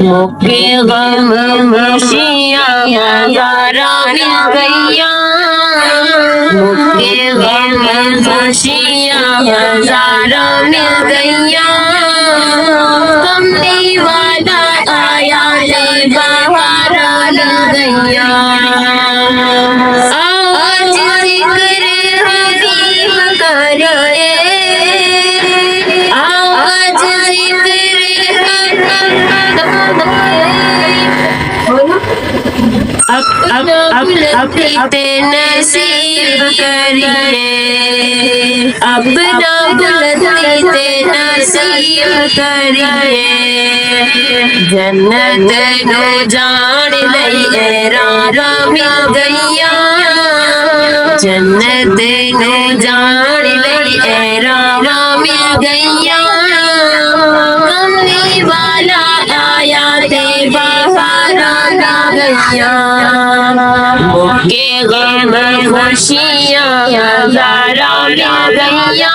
मुझके गम खुशियाँ हज़ारों मिल गईयाँ, मुझके गम खुशियाँ हज़ारों मिल गईयाँ। कमली वाला आया ले बहार मिल गईयाँ। आज जिक्र हबीब करिए, आज जिक्र अपने नसीब करिए, अपना बुलंदी नसीब करिए। जन्नत नो जान लई रारा मिल गईया, जन्नत नो जान लई रारा मिल गईया। कमली वाला आया ते बहारा ला गईया, मुझके गम खुशियाँ हज़ारों मिल गईया,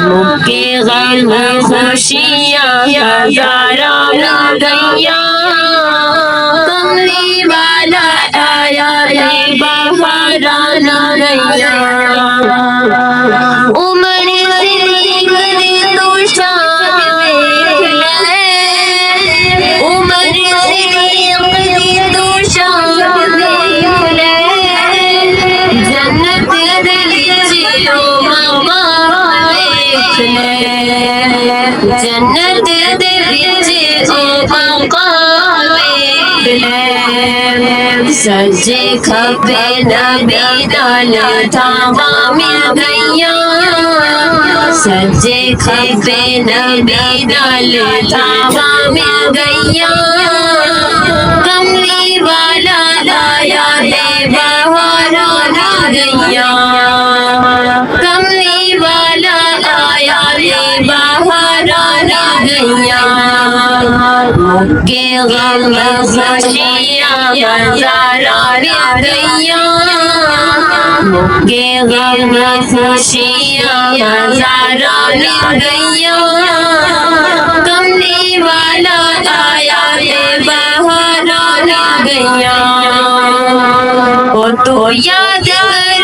मुझके गम खुशियाँ हज़ारों मिल गईया। कमली वाला आया ते बहारा ला गईया। उमर सिद्दीक़ ने तो शान देख ले, उमर सिद्दीक़ ने तो शान देख ले। जन्नत दे विच ओ मकाम देख ले, जन्नत दे विच ओ मकाम देख ले। सज्जे खब्बे नबी नाल थावां मिल गईयां, सज्जे खब्बे नबी नाल थावां मिल गईयां। कमली वाला आया ते बहारा ला गईयां, कमली वाला आया ते बहारा ला गईयां। मुझके गम खुशियाँ हज़ारों मिल गईयां, मुझके गम खुशियाँ हज़ारों मिल गईयां। कमली वाला आया ते बहारा ला गईयां। ओ तो याद कर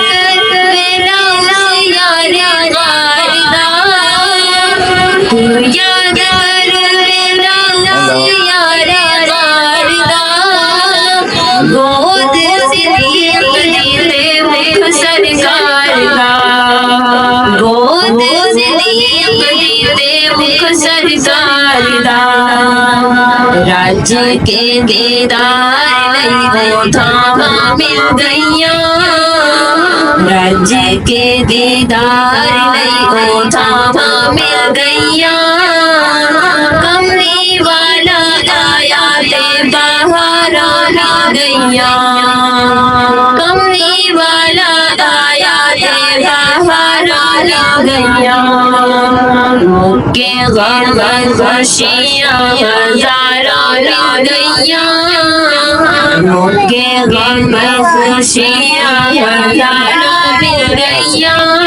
मेरा यार कारदा, तू याद कर मेरा यार कारदा। गोद सिद्दीक़ दे मुख सरकार दा, गोद सिद्दीक़ दे मुख सरकार दा। राज्य के दीदार लई वो थावां मिल गईयां, राज्य के दीदार लई वो थावां मिल गईयां। कमली वाला आया ते बहारा ला गईयां, कमली वाला आया ते बहारा ला गईयां। मुझके गम खुशियाँ हज़ारों मिल गईयां, मुझके गम खुशियाँ हज़ारों मिल गईयां।